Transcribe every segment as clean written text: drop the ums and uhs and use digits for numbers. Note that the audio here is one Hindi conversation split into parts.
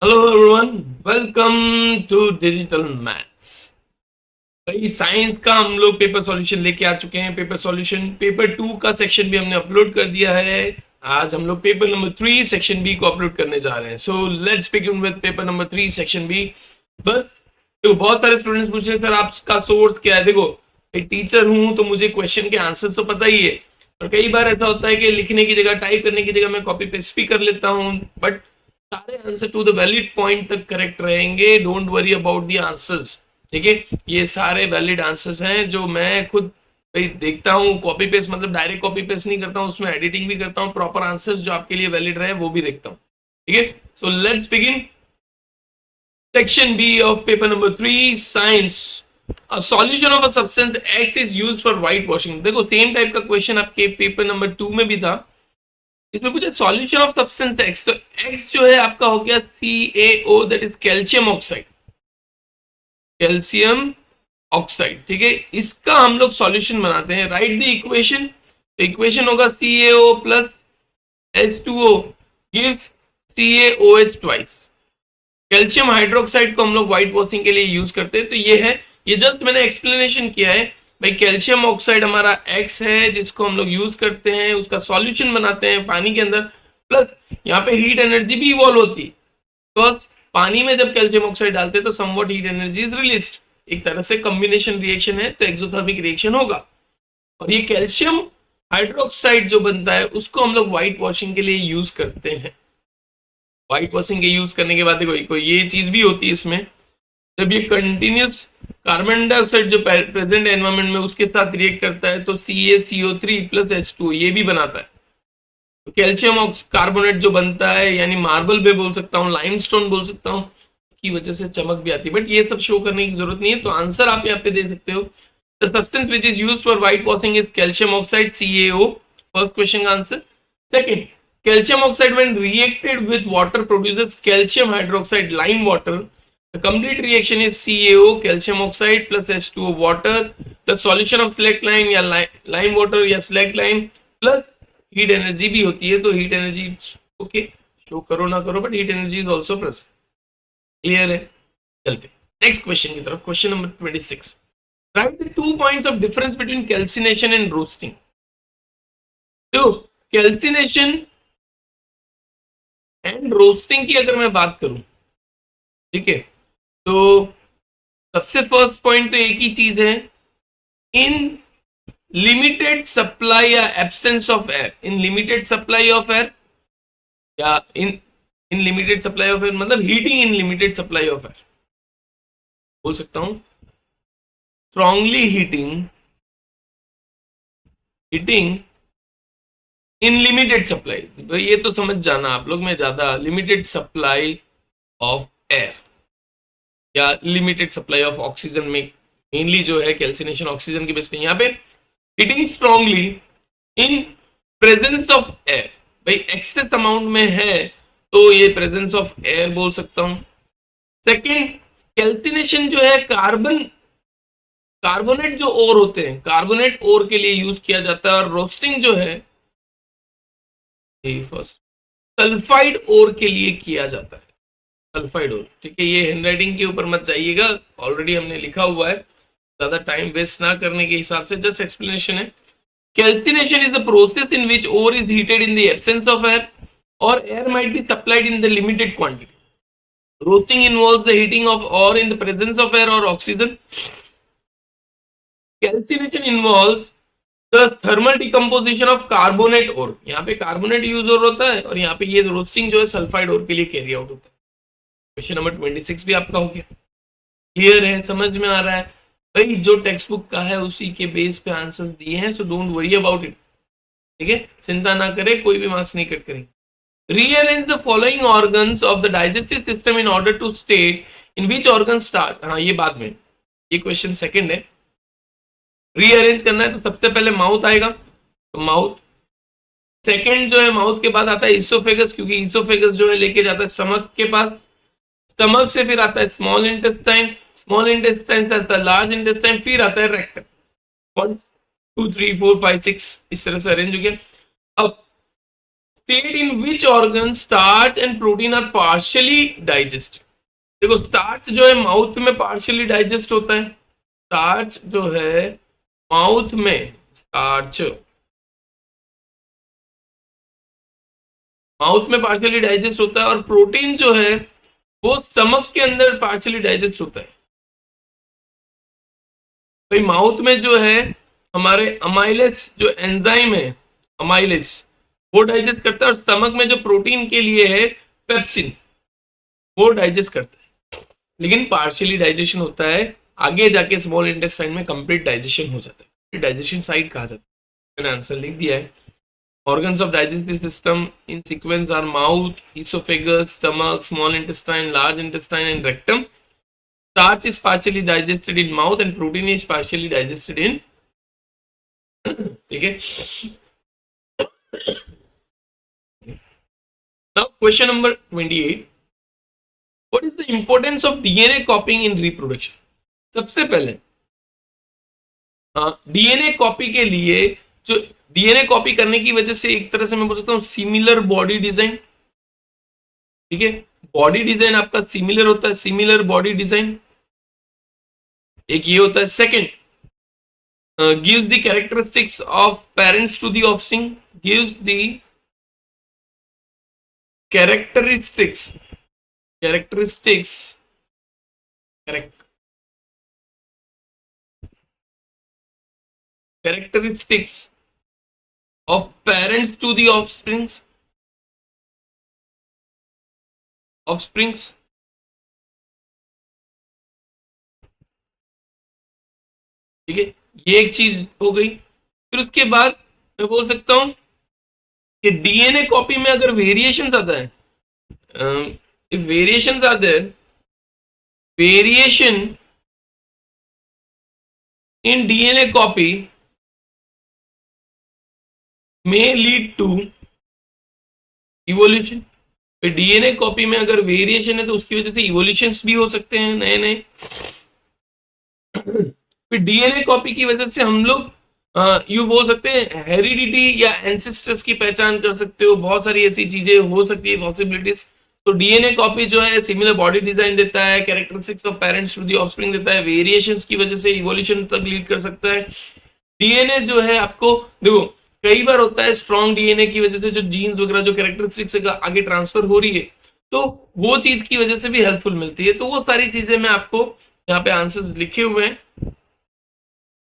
Hello everyone, welcome to digital maths. भाई साइंस का हम लोग पेपर सॉल्यूशन लेके आ चुके हैं। पेपर सॉल्यूशन पेपर 2 का सेक्शन भी हमने अपलोड कर दिया है। आज हम लोग पेपर नंबर 3 सेक्शन बी को अपलोड करने जा रहे हैं। So let's begin with paper number 3 section B. बस देखो, बहुत सारे स्टूडेंट्स पूछ रहे हैं सर आपका सोर्स क्या है। देखो, एक टीचर हूं तो मुझे क्वेश्चन के आंसर तो पता ही है, और कई बार ऐसा होता है कि लिखने की जगह, टाइप करने की जगह मैं कॉपी पेस्ट भी कर लेता हूं, बट सारे answer to the valid point तक करेक्ट रहेंगे। Don't worry about the answers. ठीक है, ये सारे वैलिड आंसर्स हैं जो मैं खुद भाई देखता हूँ। कॉपी पेस्ट मतलब डायरेक्ट कॉपी पेस्ट नहीं करता हूँ, उसमें एडिटिंग भी करता हूँ। प्रॉपर आंसर्स जो आपके लिए वैलिड रहे वो भी देखता हूँ। ठीक है, so let's begin section B of paper number 3 science. A solution of a substance X is used for white washing। देखो, सेम टाइप का क्वेश्चन आपके पेपर नंबर 2 में भी था। इसमें पूछा सॉल्यूशन ऑफ सब्सटेंस एक्स, तो एक्स जो है आपका हो गया CaO, that is calcium oxide. Calcium oxide, ठीक है, इसका हम लोग सॉल्यूशन बनाते हैं। Right the equation. तो इक्वेशन होगा CaO plus H2O gives CaOH twice. Calcium hydroxide को हम लोग व्हाइट वॉशिंग के लिए यूज करते हैं। तो ये है, ये जस्ट मैंने एक्सप्लेनेशन किया है। भाई कैल्शियम ऑक्साइड हमारा एक्स है जिसको हम लोग यूज करते हैं, उसका सॉल्यूशन बनाते हैं पानी के अंदर। प्लस यहाँ पे हीट एनर्जी भी इवॉल्व होती है, बिकॉज पानी में जब कैल्शियम ऑक्साइड डालते हैं तो somewhat heat energy is released. एक तरह से कॉम्बिनेशन रिएक्शन है, तो एक्सोथर्मिक रिएक्शन होगा। और ये कैल्शियम हाइड्रोक्साइड जो बनता है उसको हम लोग व्हाइट वॉशिंग के लिए यूज करते हैं। व्हाइट वॉशिंग के यूज करने के बाद देखो, कोई ये चीज भी होती है इसमें, जब ये कंटिन्यूस कार्बन डाइऑक्साइड जो प्रेजेंट एनवायरमेंट में उसके साथ रिएक्ट करता है तो CaCO3 प्लस H2 ये भी बनाता है। तो कैल्शियम कार्बोनेट जो बनता है, यानी मार्बल भी बोल सकता हूँ, लाइमस्टोन बोल सकता हूँ, की वजह से चमक भी आती है। बट ये सब शो करने की जरूरत नहीं है, तो आंसर आप यहाँ पे दे सकते हो। The substance which is use for white washing is calcium oxide CaO। First question का answer. Second, calcium oxide when reacted with water produces calcium hydroxide lime water. The complete reaction is CaO calcium oxide plus H2O water. The solution of select lime या lime water या select lime plus heat energy भी होती है। तो heat energy ओके, शो करो ना करो, but heat energy is also present। Clear है? चलते नेक्स्ट क्वेश्चन की तरफ। Question number 26। Right the 2 points of difference between calcination and roasting. तो कैल्सिनेशन एंड रोस्टिंग की अगर मैं बात करूं, ठीक है, तो सबसे फर्स्ट पॉइंट तो एक ही चीज है, इन लिमिटेड सप्लाई या absence of air. In limited supply of air या in in limited supply of air मतलब heating in limited supply of air बोल सकता हूं। Strongly heating heating in limited supply, तो ये तो समझ जाना आप लोग में ज्यादा। लिमिटेड सप्लाई ऑफ एयर या लिमिटेड सप्लाई ऑफ ऑक्सीजन में मेनली जो है कैल्सिनेशन ऑक्सीजन के बेस पे। यहाँ पे heating strongly in presence of air, भाई एक्सेस अमाउंट में है तो ये प्रेजेंस ऑफ एयर बोल सकता हूं। सेकेंड, कैल्सिनेशन जो है कार्बोनेट जो ओर होते हैं, कार्बोनेट ओर के लिए यूज किया जाता है। और रोस्टिंग जो है फर्स्ट सल्फाइड ओर के लिए किया जाता है। सल्फाइड ओर, ठीक है, ये हैंडराइटिंग के ऊपर मत जाइएगा, ऑलरेडी हमने लिखा हुआ है, ज्यादा टाइम वेस्ट ना करने के हिसाब से जस्ट एक्सप्लेनेशन है। Calcination is the process in which ore is heated in the absence of air और air might be supplied in the limited quantity. Roasting involves the heating of ore in the presence of air और oxygen. Calcination involves the thermal decomposition of carbonate ore, यहाँ पे कार्बोनेट यूज और होता है, और यहाँ पे ये रोस्टिंग जो है सल्फाइड ओर के लिए कैरी आउट होता है। क्वेश्चन नंबर 26 भी आपका हो गया। क्लियर है? समझ में आ रहा है? भाई जो टेक्स्ट बुक का है उसी के बेस पे आंसर्स दिए हैं, so don't worry about it. ठीक है, चिंता ना करें, कोई भी मार्क्स नहीं कट करेंगे। Rearrange the following organs of the digestive system in order to state in which organ start. हाँ, ये बाद में, ये क्वेश्चन सेकंड है। रीअरेंज करना है तो सबसे पहले माउथ आएगा, तो माउथ। सेकंड जो है माउथ के बाद आता है इसोफेगस, क्योंकि इसोफेगस जो है लेके जाता है स्टमक के पास। स्टमक से फिर आता है स्मॉल इंटेस्टाइन, स्मॉल इंटेस्टाइन से आता है लार्ज इंटेस्टाइन, फिर आता है रेक्टम। 1 2 3 4 5 6 इस तरह से अरेंज हो गया। अब state in which organ starch and protein are partially digest. देखो स्टार्च जो है माउथ में पार्शियली डाइजेस्ट होता है, स्टार्च जो है माउथ में, स्टार्च माउथ में पार्शियली डाइजेस्ट होता है, और प्रोटीन जो है वो स्टमक के अंदर पार्शियली डाइजेस्ट होता है। भाई माउथ में जो है हमारे अमाइलेस जो एंजाइम है, अमाइलेस, वो डाइजेस्ट करता है, और स्टमक में जो प्रोटीन के लिए है पेप्सिन, वो डाइजेस्ट करता है। लेकिन पार्शियली डाइजेशन होता है, आगे जाके स्मॉल इंटेस्टाइन में कंप्लीट डाइजेशन हो जाता है, डाइजेशन साइड कहा जाता है। मैंने आंसर लिख दिया है। Organs of digestive system in sequence are mouth, esophagus, stomach, small intestine, large intestine, and rectum. Starch is partially digested in mouth and protein is partially digested in, ठीक है। Now question number 28. What is the importance of DNA copying in reproduction? सबसे पहले डीएनए कॉपी के लिए, जो डीएनए कॉपी करने की वजह से एक तरह से मैं बोल सकता हूं सिमिलर बॉडी डिजाइन, ठीक है। बॉडी डिजाइन आपका सिमिलर होता है, सिमिलर बॉडी डिजाइन एक ये होता है। Second, gives the characteristics of parents to the offspring, gives the characteristics, characteristics, characteristics of parents to the offsprings, ठीक है। ये एक चीज हो गई। फिर उसके बाद मैं बोल सकता हूं कि डीएनए कॉपी में अगर वेरिएशंस आता है, वेरिएशंस आते हैं, variation in DNA copy may lead to evolution. DNA copy में अगर वेरिएशन है तो उसकी वजह से इवोल्यूशंस भी हो सकते हैं नए नए। फिर डीएनए कॉपी की वजह से हम लोग यू बोल सकते हैं हेरिडिटी या एंसेस्टर्स की पहचान कर सकते हो, बहुत सारी ऐसी चीजें हो सकती है, पॉसिबिलिटीज। तो डीएनए कॉपी जो है सिमिलर बॉडी डिजाइन देता है, characteristics of parents to the offspring देता है, वेरिएशंस की वजह से इवोल्यूशन तक लीड कर सकता है। डीएनए जो है आपको देखो कई बार होता है स्ट्रॉन्ग डीएनए की वजह से जो जीन्स वगैरह जो कैरेक्टरिस्टिक्स आगे ट्रांसफर हो रही है, तो वो चीज की वजह से भी हेल्पफुल मिलती है। तो वो सारी चीजें मैं आपको यहाँ पे आंसर्स लिखे हुए हैं।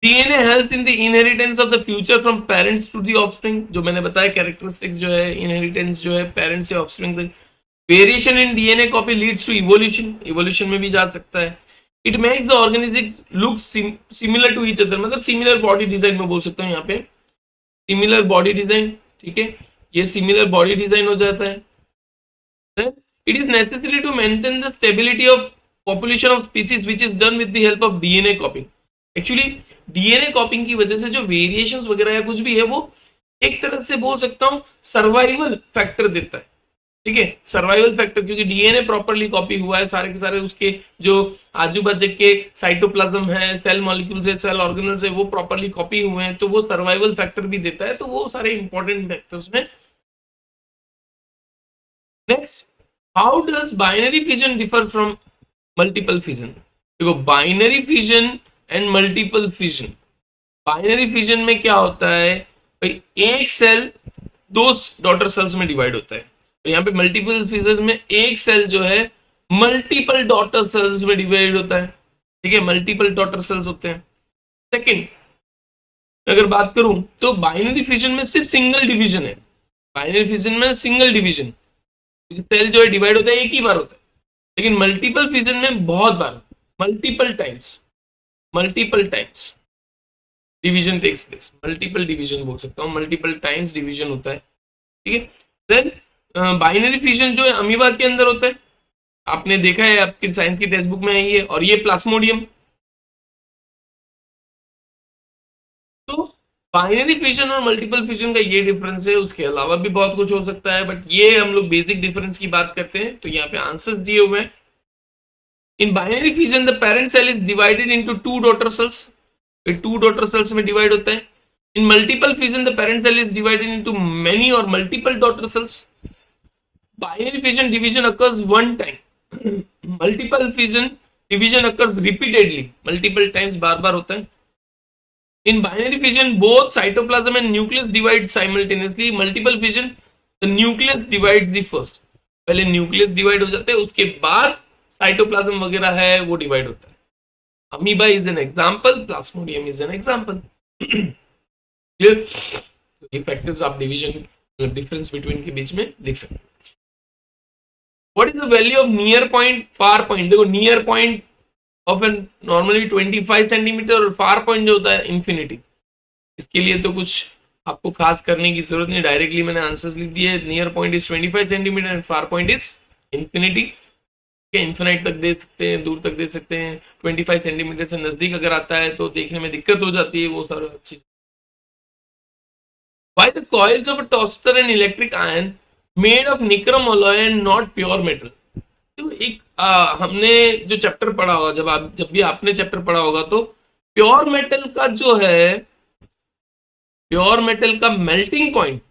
DNA helps in the inheritance of the future from parents to the offspring, जो मैंने बताया कैरेक्टरिस्टिक्स जो है इनहेरिटेंस जो है पेरेंट्स से ऑफस्प्रिंग तक। Variation in DNA copy leads to evolution, evolution में भी जा सकता है। It makes the organisms look similar to each other, मतलब सिमिलर बॉडी डिजाइन में बोल सकता हूँ यहाँ पे, सिमिलर बॉडी डिजाइन, ठीक है। ये सिमिलर बॉडी डिजाइन हो जाता है। It is necessary to maintain the stability of population of species which is done with the help of DNA copying. Actually DNA copying की वजह से जो वेरिएशंस वगैरह या कुछ भी है वो एक तरह से बोल सकता हूं सर्वाइवल फैक्टर देता है, ठीक है। सर्वाइवल फैक्टर, क्योंकि डीएनए प्रॉपरली कॉपी हुआ है, सारे के सारे उसके जो आजू बाजू के साइटोप्लाज्म है, सेल मॉलिक्यूल्स है, सेल ऑर्गेनल्स है, वो प्रॉपरली कॉपी हुए हैं, तो वो सर्वाइवल फैक्टर भी देता है। तो वो सारे इंपॉर्टेंट फैक्टर्स में। Next, how does binary fission differ from multiple fission? देखो binary fission and multiple fission, binary fission में क्या होता है भाई, एक सेल दो डॉटर सेल्स में डिवाइड होता है। तो यहाँ पे मल्टीपल फिजन में एक सेल जो है मल्टीपल डॉटर सेल्स में डिवाइड होता है, ठीक है, मल्टीपल डॉटर सेल्स होते हैं। सेकंड, अगर बात करूं तो बाइनरी फिजन में सिर्फ सिंगल डिवीजन है, बाइनरी फिजन में सिंगल डिवीजन, क्योंकि सेल जो है डिवाइड होता है एक ही बार होता है। लेकिन मल्टीपल फिजन में बहुत बार, multiple times, multiple times division takes place, multiple division बोल सकता हूँ, मल्टीपल टाइम्स डिवीजन होता है, ठीक है। देन बाइनरी फिजन जो है अमीबा के अंदर होता है, आपने देखा है आपकी साइंस की टेक्स्ट बुक में आई है, और ये प्लाज्मोडियम। तो बाइनरी फिजन और मल्टीपल फिजन का ये डिफरेंस है, उसके अलावा भी बहुत कुछ हो सकता है, बट ये हम लोग बेसिक डिफरेंस की बात करते हैं। तो यहाँ पे आंसर्स दिए हुए हैं। In binary fission the parent cell is divided into two daughter cells, two daughter cells में डिवाइड होता है। In multiple fission, the parent cell is divided into many or multiple daughter cells. Binary fission division occurs one time. Multiple fission division occurs repeatedly. Multiple times, बार बार होता है. In binary fission, both cytoplasm and nucleus divide simultaneously. Multiple fission, the nucleus divides the first. पहले न्यूक्लियस डिवाइड हो जाते हैं, उसके बाद साइटोप्लाज्म वगैरह है वो डिवाइड होता है. Amoeba is an example, plasmodium is an example. Clear? ये फैक्टर्स आप डिवीजन डिफरेंस बिटवीन के बीच में लिख सकते हैं. What is the value of near point, far point? देखो near point of an normally 25 centimetre और फार पॉइंट जो होता है इंफिनिटी. इसके लिए तो कुछ आपको खास करने की जरूरत नहीं, डायरेक्टली मैंने आंसर्स लिख दिए. Near point is 25 centimetre and far point is infinity. Infinite तक दे सकते हैं, दूर तक दे सकते हैं. 25 सेंटीमीटर से नजदीक अगर आता है तो देखने में दिक्कत हो जाती है, वो सारा चीज. Why the coils of a toaster and electric iron made of nichrome alloy and not pure metal? तो एक हमने जो चैप्टर पढ़ा होगा, जब भी आपने चैप्टर पढ़ा होगा तो प्योर मेटल का जो है, प्योर मेटल का मेल्टिंग पॉइंट,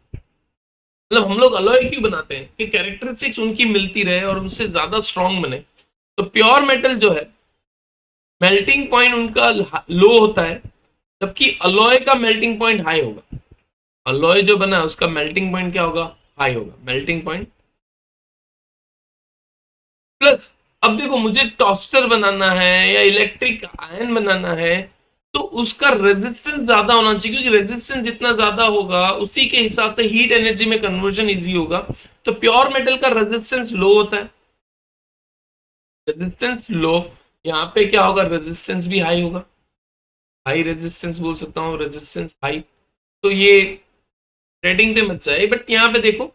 मतलब हम लोग अलॉय क्यों बनाते हैं कि कैरेक्टरिस्टिक्स उनकी मिलती रहे और उनसे ज्यादा स्ट्रांग बने. तो प्योर मेटल जो है मेल्टिंग पॉइंट उनका लो होता है, जबकि अलॉय का मेल्टिंग पॉइंट हाई होगा. अलॉय जो बना है उसका मेल्टिंग पॉइंट क्या होगा? हाई होगा. मेल्टिंग पॉइंट प्लस, अब देखो मुझे टोस्टर बनाना है या इलेक्ट्रिक आयन बनाना है तो उसका रेजिस्टेंस ज्यादा होना चाहिए, क्योंकि रेजिस्टेंस जितना ज्यादा होगा उसी के हिसाब से हीट एनर्जी में कन्वर्जन इजी होगा. तो प्योर मेटल का रेजिस्टेंस लो होता है. रेजिस्टेंस लो, यहाँ पे क्या होगा? रेजिस्टेंस भी हाई होगा. हाई रेजिस्टेंस बोल सकता हूँ, रेजिस्टेंस हाई. तो ये रेटिंग पे मत जाए, बट यहाँ पे देखो,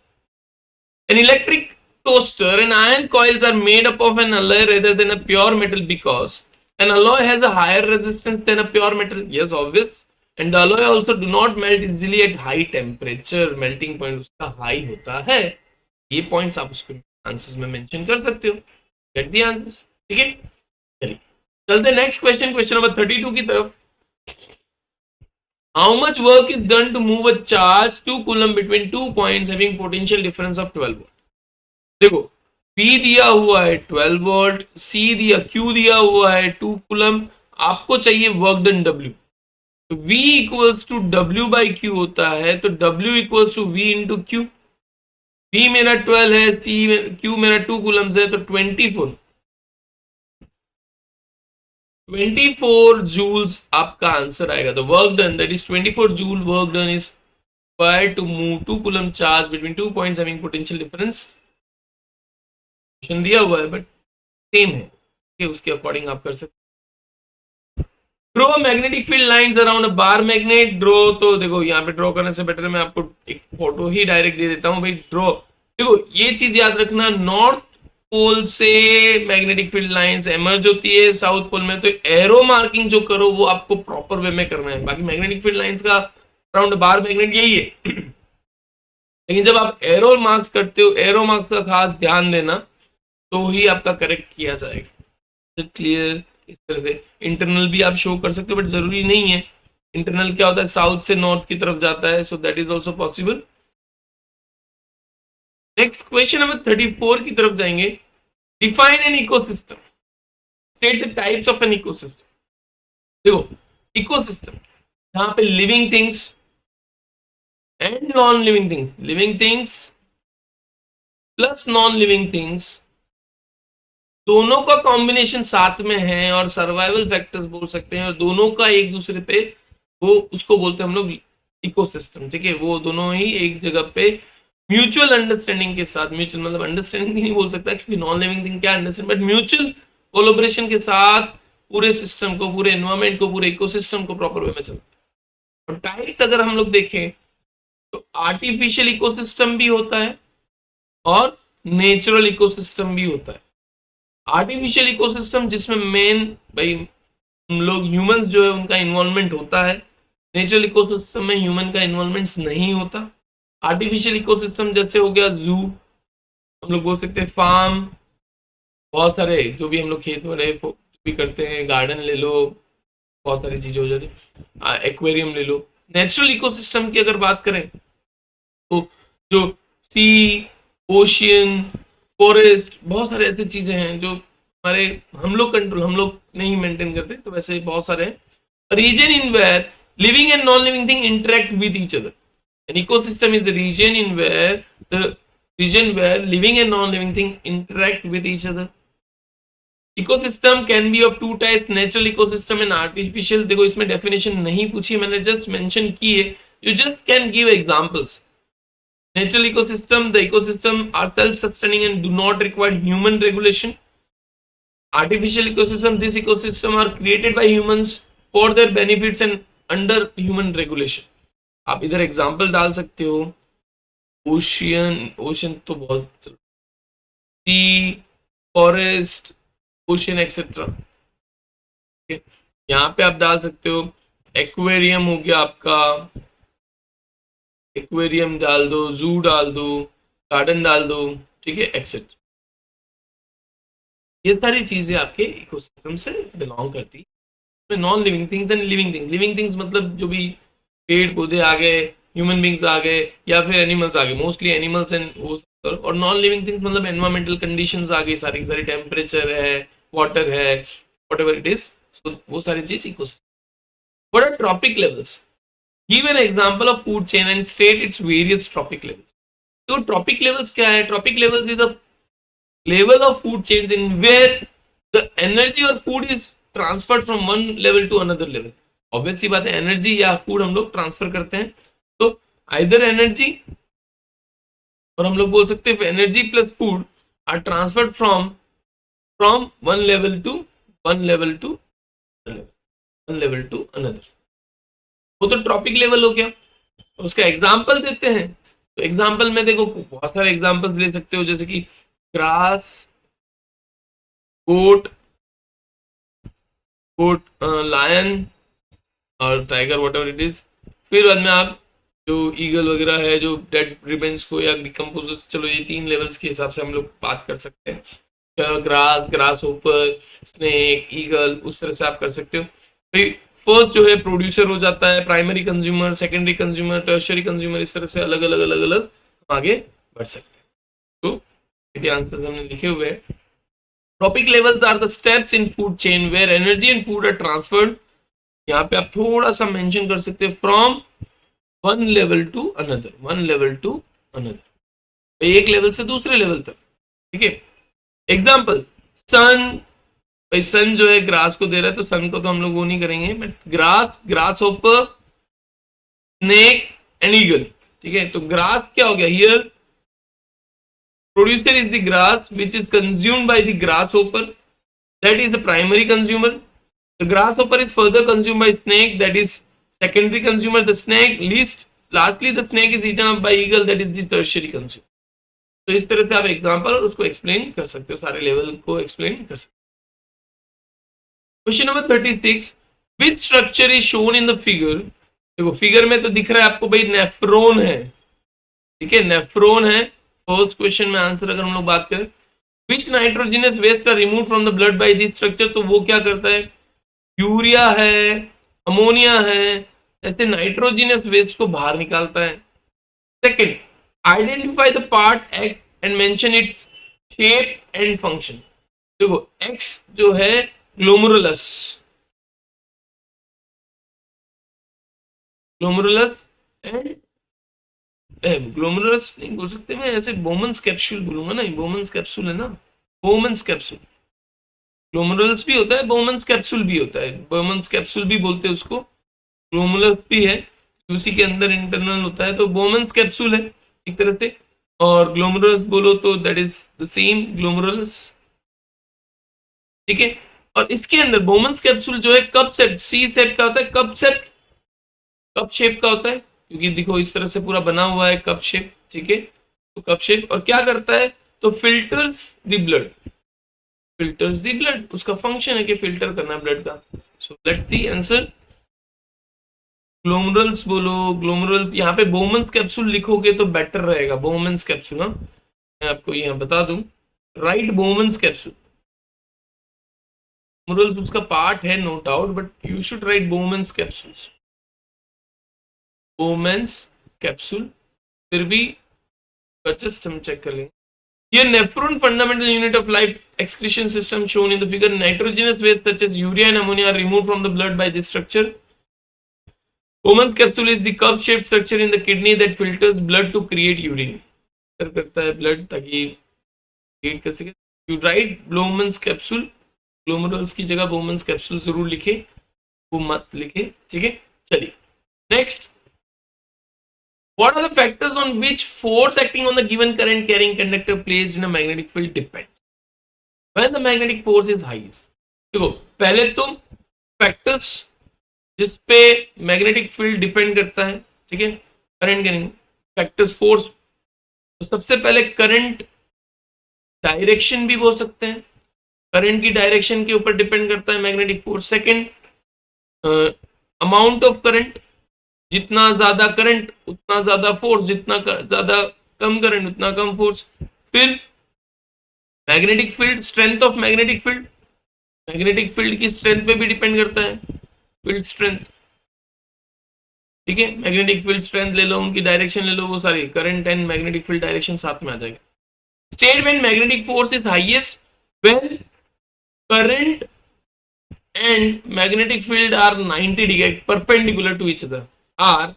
an electric toaster and iron coils are made up of an alloy rather than a pure metal because an alloy has a higher resistance than a pure metal. Yes, obvious. And the alloy also do not melt easily at high temperature. Melting point उसका high होता है. ये points आप उसको आंसर्स में मेंशन कर सकते हो. Get the answers. ठीक है, चलिए चलते नेक्स्ट क्वेश्चन, क्वेश्चन नंबर 32 की तरफ. How much work is done to move a charge 2 coulomb between 2 points having potential difference of 12 volt? देखो P दिया हुआ है 12 वोल्ट, C दिया, Q दिया हुआ है 2 कूलम, आपको चाहिए वर्क डन W. तो V equals to W by Q होता है, तो W equals to V into Q. V मेरा 12 है, Q मेरा 2 कूलम्स है, तो 24 जूल्स आपका आंसर आएगा. तो work done that is 24 joule work done is required to move 2 coulomb charge between 2 points having potential difference. दिया हुआ है बट सेम है, okay, उसके अकॉर्डिंग आप कर सकते. Draw magnetic field lines around a bar magnet. Draw, तो देखो यहाँ पे ड्रॉ करने से बेटर मैं आपको एक फोटो ही डायरेक्ट दे देता हूँ भाई. ड्रॉ, देखो ये चीज याद रखना, नॉर्थ पोल से मैग्नेटिक फील्ड लाइंस एमर्ज होती है साउथ पोल में, तो एरो मार्किंग जो करो वो आपको प्रॉपर वे में करना है. बाकी मैग्नेटिक फील्ड लाइंस का अराउंड बार मैग्नेट यही है. लेकिन जब आप एरो मार्क्स करते हो, एरो मार्क्स का खास ध्यान देना, तो ही आपका करेक्ट किया जाएगा. क्लियर? इस तरह से इंटरनल भी आप शो कर सकते हो, बट जरूरी नहीं है. इंटरनल क्या होता है? साउथ से नॉर्थ की तरफ जाता है, so that is also possible. Next question number 34 की तरफ जाएंगे. Define an ecosystem, state the types of an ecosystem. देखो इकोसिस्टम यहाँ पे living things and non living things, living things plus non living things, दोनों का कॉम्बिनेशन साथ में है और सर्वाइवल फैक्टर्स बोल सकते हैं, और दोनों का एक दूसरे पे वो उसको बोलते हैं हम लोग इकोसिस्टम. ठीक है, वो दोनों ही एक जगह पे म्यूचुअल अंडरस्टैंडिंग के साथ, म्यूचुअल मतलब अंडरस्टैंडिंग नहीं बोल सकता क्योंकि नॉन लिविंग थिंग क्या अंडरस्टैंड, बट म्यूचुअल कोलोबरेशन के साथ पूरे सिस्टम को, पूरे एनवायरमेंट को, पूरे इकोसिस्टम को प्रॉपर वे में चलता है. और टाइप्स अगर हम लोग देखें तो आर्टिफिशियल इकोसिस्टम भी होता है और नेचुरल इकोसिस्टम भी होता है. आर्टिफिशियल इकोसिस्टम जिसमें मेन भाई हम लोग ह्यूमंस जो है उनका इन्वॉल्वमेंट होता है. नेचुरल इकोसिस्टम में ह्यूमन का इन्वॉल्वमेंट नहीं होता. आर्टिफिशियल इकोसिस्टम जैसे हो गया जू, हम लोग बोल सकते हैं फार्म, बहुत सारे जो भी हम लोग खेत वाले भी करते हैं, गार्डन ले लो, बहुत सारी चीजें हो जाती है, एक्वेरियम ले लो, नेचुरल इकोसिस्टम की अगर बात करें तो जो सी, ओशियन, फॉरेस्ट, बहुत सारे ऐसे चीजें हैं जो हमारे हम लोग नहीं मेंटेन करते, तो वैसे बहुत सारे हैं। Region in where living and non living thing interact with each other. An ecosystem is the region in where the region where living and non-living thing interact with each other. Ecosystem can be of two types, natural ecosystem and artificial. देखो इसमें definition नहीं पूछी, मैंने just mention की है. You just can give examples. Natural ecosystem, the ecosystem are self-sustaining and do not require human regulation. Artificial ecosystem, this ecosystem are created by humans for their benefits and under human regulation. आप इधर example डाल सकते हो. ओशियन तो बहुत, सी, फॉरेस्ट, ओशियन एक्सेट्रा। यहाँ पे आप डाल सकते हो एक्वेरियम हो गया आपका, एक्वेरियम डाल दो, जू डाल दो, गार्डन डाल दो, ठीक है, एक्सेट्रा। ये सारी चीजें आपके इकोसिस्टम से बिलोंग करती है। Non living things and living things, living things मतलब जो भी पेड़ पौधे आ गए, ह्यूमन बींग्स आ गए या फिर एनिमल्स आ गए, मोस्टली एनिमल्स एंड वो। और नॉन लिविंग थिंग्स मतलब एनवायरमेंटल कंडीशंस आ गई सारी सारी, टेम्परेचर है, वाटर है, व्हाटएवर इट इज, वो सारी चीज ecosystem. What are trophic levels? Give an example of food chain and state its various trophic levels. तो ट्रॉपिक लेवल्स क्या है? Trophic levels is a level of food chains in where the energy or food is transferred from one level to another level. Obvious सी बात है, एनर्जी या फूड हम लोग ट्रांसफर करते हैं, तो आइदर एनर्जी, और हम लोग बोल सकते हैं energy plus food are transferred from one level to one level to one level to another. वो तो ट्रॉपिक लेवल हो गया। उसका एग्जाम्पल देते हैं, तो एग्जाम्पल में देखो बहुत सारे एग्जाम्पल्स ले सकते हो, जैसे कि ग्रास, गोट, लायन और टाइगर, व्हाटएवर इट इज। फिर बाद में आप जो ईगल वगैरह है, जो डेड रिबन्स को या डिकम्पोजर्स, चलो ये 3 लेवल्स के हिसाब से हम लोग बात कर सकते हैं। Grass, grass hopper, snake, eagle, उस तरह से आप कर सकते हो। भाई फर्स्ट जो है प्रोड्यूसर हो जाता है, primary consumer, secondary consumer, tertiary consumer, इस तरह से अलग अलग अलग अलग आगे बढ़ सकते हैं। तो आंसर हमने लिखे हुए हैं। Trophic levels are the steps in food chain where energy and food are transferred. यहाँ पे आप थोड़ा सा मेंशन कर सकते हैं, from one level to another, one level to another, एक लेवल से दूसरे लेवल तक, ठीक है। एग्जाम्पल, सन, भाई सन जो है ग्रास को दे रहा है, तो सन को तो हम लोग वो नहीं करेंगे, but grass, grass hopper, snake and eagle, ठीक है। तो ग्रास क्या हो गया here? Producer is the grass which is consumed by the grasshopper, that is the primary consumer. The grasshopper is further consumed by snake, that is secondary consumer. The snake lastly the snake is eaten up by eagle, that is the tertiary consumer. तो इस तरह से आप एग्जांपल और उसको एक्सप्लेन कर सकते हो, सारे लेवल को एक्सप्लेन कर सकते हो। Question number 36, which structure is shown in the figure? देखो फिगर में तो दिख रहा है आपको भाई नेफ्रॉन है, ठीक है, नेफ्रॉन है। फर्स्ट क्वेश्चन में आंसर अगर हम लोग बात करें, which nitrogenous waste are remove from the blood by this structure, तो वो क्या करता है? यूरिया है, अमोनिया है, ऐसे नाइट्रोजनस वेस्ट को बाहर निकालता है। Second, identify the part x and mention its shape and function. देखो एक्स जो है ग्लोमेरुलस, ग्लोमेरुलस एंड ग्लोमेरुलस नहीं बोल सकते, मैं ऐसे बोमन्स कैप्सूल बोलूंगा ना, बोमन्स कैप्सूल है ना, बोमन्स कैप्सूल। ग्लोमेरुलस भी होता है, बोमन्स कैप्सूल भी होता है, बोमन्स कैप्सूल भी बोलते हैं उसको, ग्लोमेरुलस भी है, उसी के अंदर इंटरनल होता है, तो बोमन्स कैप्सूल है एक तरह से। और ग्लोमेरुलस बोलो तो that is the same glomerulus, ठीक है। और इसके अंदर बोमन्स कैप्सूल जो है कप सेट, सी सेट का होता है, कप सेट कप शेप का होता है, क्योंकि देखो इस तरह से पूरा बना हुआ है कप शेप, ठीक है। तो कप शेप, और क्या करता है? तो filters the blood, filters the blood, उसका फंक्शन है कि फिल्टर करना ब्लड का। So let's see answer. Glomerulus बोलो, ग्लोमेरुलस, यहाँ पे बोमन्स कैप्सूल लिखोगे तो बेटर रहेगा, बोमन्स कैप्सूल। हाँ मैं आपको यहाँ बता दूं, राइट बोमन्स कैप्सूल, ग्लोमेरुलस उसका पार्ट है no doubt, but you should write Bowman's capsules. Bowman's capsule, फिर भी जस्ट हम चेक कर लेंगे. Here, nephron fundamental unit of life excretion system shown in the figure. Nitrogenous waste such as urea and ammonia are removed from the blood by this structure. Bowman's capsule is the cup-shaped structure in the kidney that filters blood to create urine. करता है blood ताकि create कर सके. You write Bowman's capsule. ग्लोमेरुल्स की जगह Bowman's capsule जरूर लिखे, वो मत लिखे. ठीक है, चलिए next. What are the factors on which force acting on the given current carrying conductor placed in a magnetic field depends? When the magnetic force is highest. देखो पहले तो फैक्टर्स जिस पे मैग्नेटिक फील्ड डिपेंड करता है, ठीक है, करंट कैरिंग फैक्टर्स फोर्स. तो सबसे पहले करंट डायरेक्शन भी बोल सकते हैं. करंट की डायरेक्शन के ऊपर डिपेंड करता है magnetic force. Second amount of current, जितना ज्यादा करंट उतना ज्यादा फोर्स, जितना ज्यादा कम करंट उतना कम फोर्स. फिर magnetic field, strength of magnetic field, magnetic field की स्ट्रेंथ पे भी डिपेंड करता है, फील्ड स्ट्रेंथ. ठीक है, मैग्नेटिक फील्ड स्ट्रेंथ ले लो, उनकी डायरेक्शन ले लो, वो सारी current and magnetic field direction साथ में आ जाएगा. State when magnetic force is highest when current and magnetic field are 90 degree perpendicular to each other, are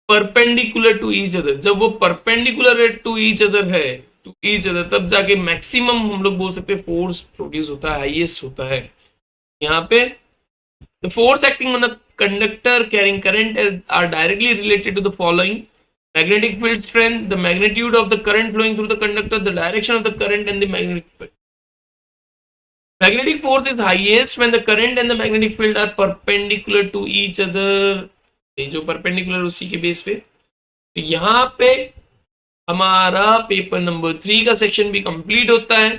perpendicular to each other. जब वो perpendicular to each other है, to each other, तब जाके मैक्सिमम हम लोग बोल सकते हैं फोर्स प्रोड्यूस होता है, हाईएस्ट होता है. यहाँ पे the force acting on the conductor carrying current are directly related to the following: magnetic field strength, the magnitude of the current flowing through the conductor, the direction of the current and the magnetic field. Magnetic force is highest when the current and the magnetic field are perpendicular to each other. जो perpendicular उसी के बेस पे. तो यहाँ पे हमारा पेपर नंबर 3 का सेक्शन भी कंप्लीट होता है.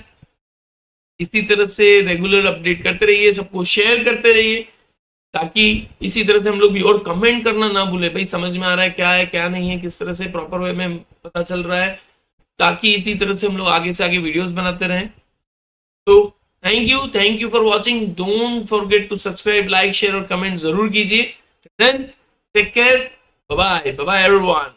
इसी तरह से रेगुलर अपडेट करते रहिए, सबको शेयर करते रहिए, ताकि इसी तरह से हम लोग भी, और कमेंट करना ना भूले भाई, समझ में आ रहा है क्या नहीं है, किस तरह से प्रॉपर वे में पता चल रहा है, ताकि इसी तरह से हम लोग आगे से आगे वीडियोस बनाते रहें. तो thank you for watching. Don't forget to subscribe, like, share और कमेंट जरूर कीजिए. Then take care, bye bye everyone.